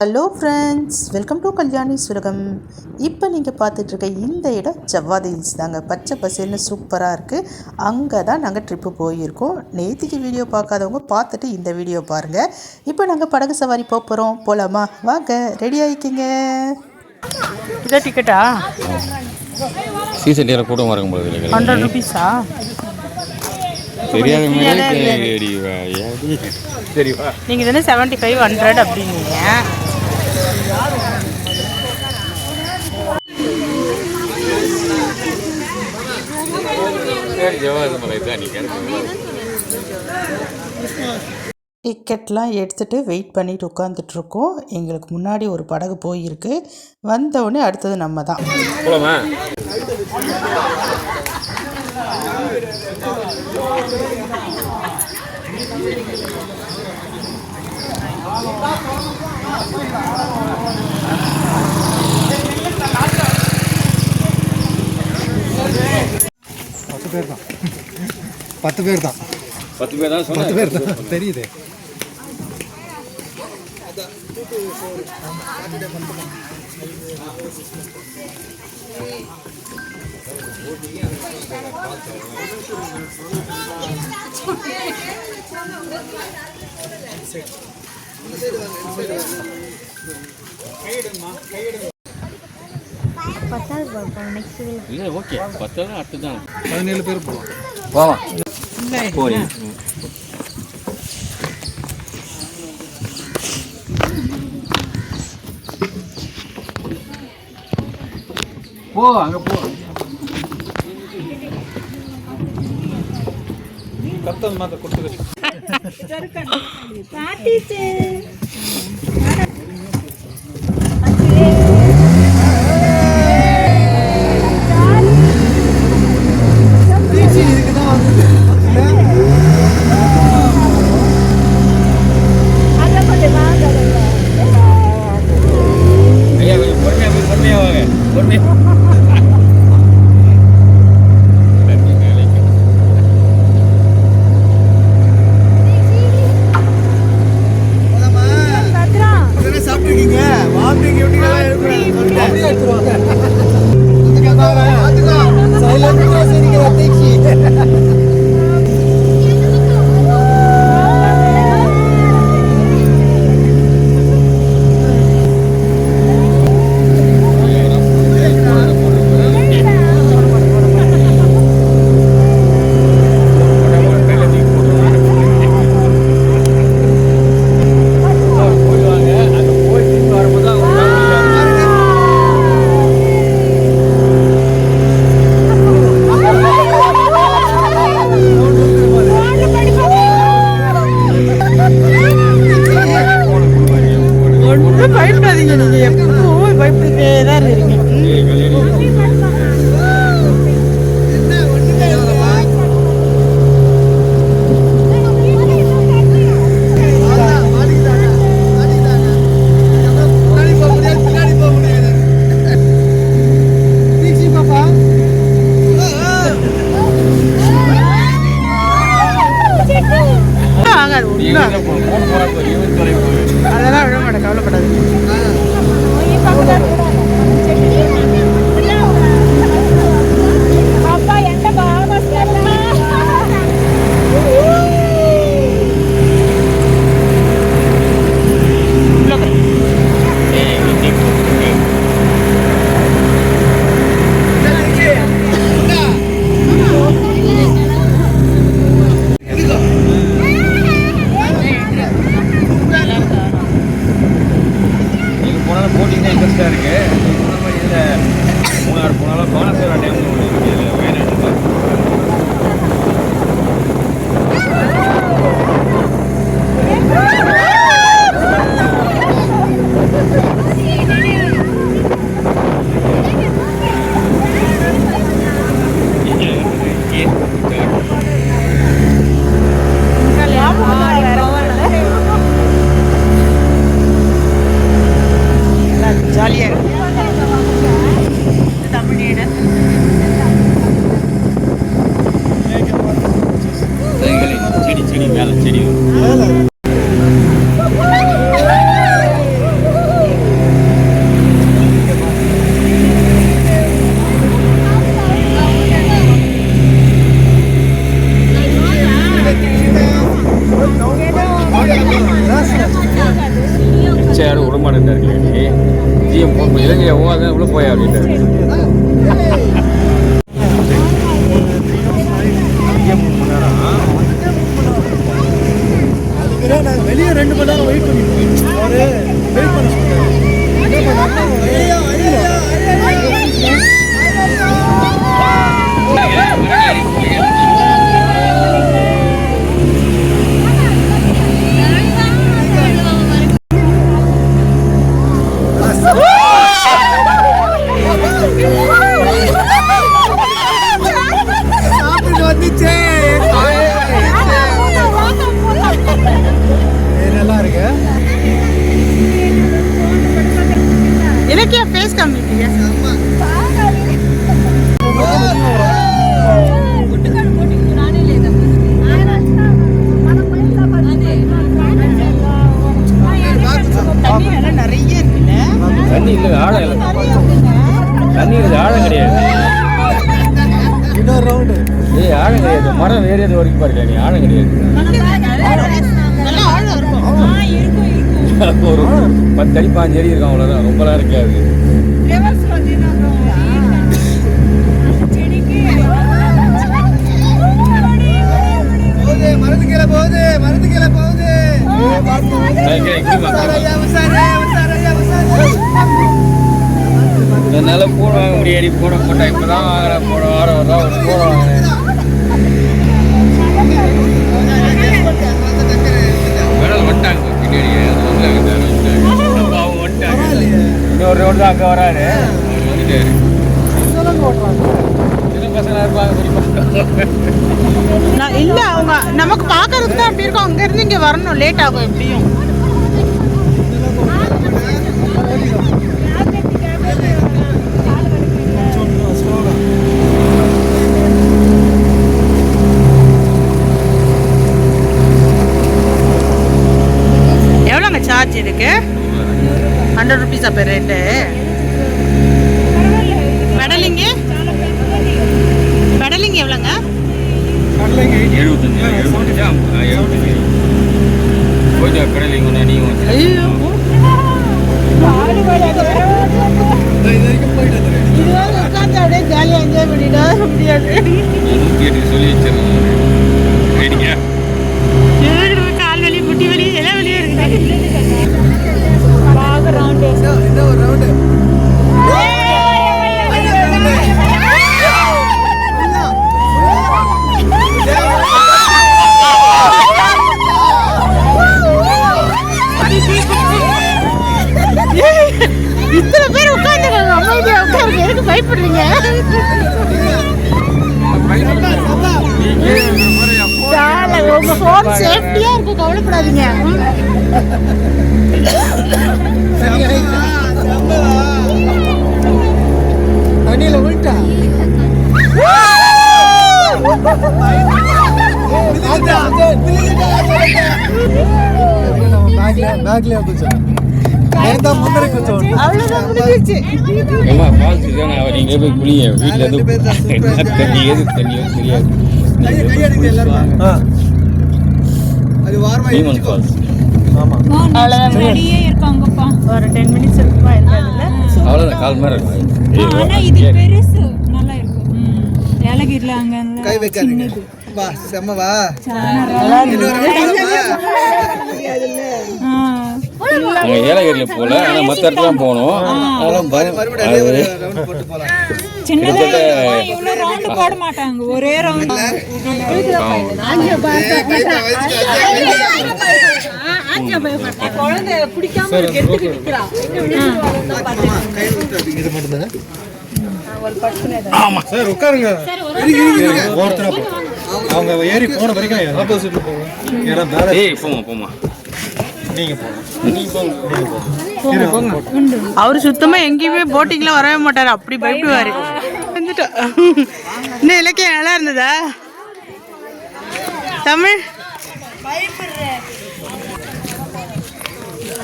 Hello friends, welcome to Kalyani's உலகம். இப்போ நீங்கள் பார்த்துட்ருக்க இந்த இடம் ஜவ்வாது ஹில்ஸ் தாங்க. பச்சை பசேல்னு சூப்பராக இருக்குது. அங்கே தான் நாங்கள் ட்ரிப்பு போயிருக்கோம். நேற்றுக்கு வீடியோ பார்க்காதவங்க பார்த்துட்டு இந்த வீடியோ பாருங்கள். இப்போ நாங்கள் படகு சவாரி போகிறோம். போகலாமா? வாங்க, ரெடி ஆகிக்கிங்க. இதான் டிக்கெட்டா? சீசன் நேரம் கூட வரங்க போது 100 rupees-ஆ? தெரியாத சரிவா. நீங்கள் தானே 75 100 அப்படின்னீங்க. டிக்கெட்லாம் எடுத்துகிட்டு வெயிட் பண்ணிட்டு உட்காந்துட்ருக்கோம். எங்களுக்கு முன்னாடி ஒரு படகு போயிருக்கு. வந்தவுடனே அடுத்தது நம்ம தான். பத்து பேர் தான் தெரியுது. இல்லை, ஓகே, 10 அடுத்து தான் 17 பேர் போகலாம். போகலாம். போய் போ, அங்கே போ. கத்தல் மாத்த கொடுத்து பயப்படாதீங்க. நீங்கள் எப்பவும் பயப்பட்டுட்டே தான் இருக்கீங்க. அதெல்லாம் விட மாட்டேன், கவலைப்படாது. போட்டிங்கன்னா இன்ட்ரெஸ்டாக இருக்குது. இந்த மாதிரி இதில் மூணாறு போனாலும் கோணசேரா டேம் வயநாடு ஜாலியாக இருக்கு. தமிழ் அமித்ஷா யாரும் விடமாட்டேன் ஜிஎம் ஃபோன் பண்ணி இலங்கை அதான் உள்ள போய் அப்படின்ட்டாரு. வெளியே 2 மணி நேரம் வெயிட் பண்ணிருக்கோம். ஒரு வெயிட் பண்ண நல்லா இருக்கு. இலக்கிய ஃபேஸ் காமிப்பீங்க. தண்ணி நல்லா நிறைய இருக்குல்ல. தண்ணி இல்லை, ஆழம் இல்லை. தண்ணி இருக்குது, ஆழம் கிடையாது. இன்னொரு ரவுண்டு. ஆழம் கிடையாது. மரம் வேறு எது வரைக்கும் பாருங்க, நீ ஆழம் கிடையாது. ஒரு 10 அடி 5 அடி இருக்கும், அவ்வளோதான். ரொம்பலாம் இருக்காது. மருந்து கீழே போகுது, மருந்து கீழே போகுது. என்னால் போட வாங்க முடியாது. போட்டால் இப்போ தான் வாங்குறேன். போட வாரம் ஒரு போட வாங்குறேன். வந்துட்டாங்க பின்னாடி. அவங்க வந்துட்டாங்க. இன்னொரு ரோடு தான் அங்கே வராரு. வந்துட்டாரு. சின்ன பசங்களாக இருப்பாங்க. இல்ல அவங்க நமக்கு பாக்குறதுக்கு தான் அப்படி இருக்கும். அங்க இருந்து இங்க வரணும், லேட் ஆகும் எப்படியும். எவ்வளோங்க சார்ஜ் இதுக்கு? 100 rupees அப்போ ரேட்டு. பெடலிங்க எவ்வளோங்க? 75 கொஞ்சம் கடலிங்க ஒன்றா நீங்கள் ஐயோ உட்காந்து அப்படியே ஜாலியாக என்ஜாய் பண்ணிட்டா முடியாது. 108 சொல்லி வச்சிருக்கேன். கால் வலி, முட்டி வலி எல்லாம் வலியும் இருக்குது. இன்னொரு ரவுண்டு. இத்தனை பேர் உட்காந்துருக்காங்க, அமைதியா உட்காருங்க. எதுக்கு பயப்படுறீங்க? உங்க போன் சேஃப்டியா இருக்கு, கவலைப்படாதீங்க. தண்ணியில விட்டா பேக்ல கொஞ்சம் முன்னாடி கொஞ்சம் அவ்வளவுதான் முடிஞ்சிருச்சு. ஏமா ஃபால்ஸ் தானே, நீங்கள் போய் குளிங்க. வீட்டில் இருந்து தண்ணி எது தண்ணியோ தெரியாது. பீமன் ஃபால்ஸ். அவ்வளவுதான், வெளியே இருக்காங்கப்பா. ஒரு 10 minutes இருக்குமா இருக்காதுல்ல. அவ்வளோதான், கால் மாதிரி இருக்கும். ஆனா இது பெருசு, நல்லா இருக்கும். ஏலகிரில அங்க கை வைக்காதீங்க. வா செம்மவா. நாங்கள் ஏலகிரியில் போகல, ஆனால் மற்ற இடத்துல போனோம். அதெல்லாம் சின்னதா இவ்வளவு ரவுண்ட் போட மாட்டாங்க, ஒரே ரவுண்ட். குழந்தை பிடிக்காம எடுத்துக்கிட்டு நிக்கிறான். இது மட்டும்தானே? ஆமா சார், உட்காருங்க. ஒருத்தரா போ. அவங்க ஏறி போன வரைக்கும் ஆப்போசிட்ல போங்க. ஏன்னா மேல போமா நீங்க போங்க. அவரு சுத்தமா எங்கேயுமே போட்டிங்ல வரவே மாட்டாரு, அப்படி பயப்படுவாரு. வந்துட்டா. இன்னும் இலக்கியம் நல்லா இருந்ததா தமிழ்?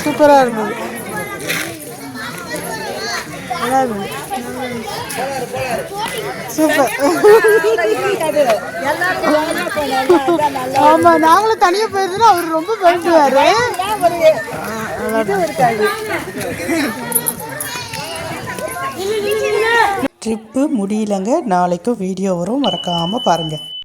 சூப்பரா இருந்தது. நல்லா இருந்தது. சூப்பர். ஆமா, நாங்களும் தனியா போயிருந்தோம். அவர் ரொம்ப பயந்துவாரு. ட்ரிப்பு முடியலங்க. நாளைக்கும் வீடியோ வரும், மறக்காமல் பாருங்கள்.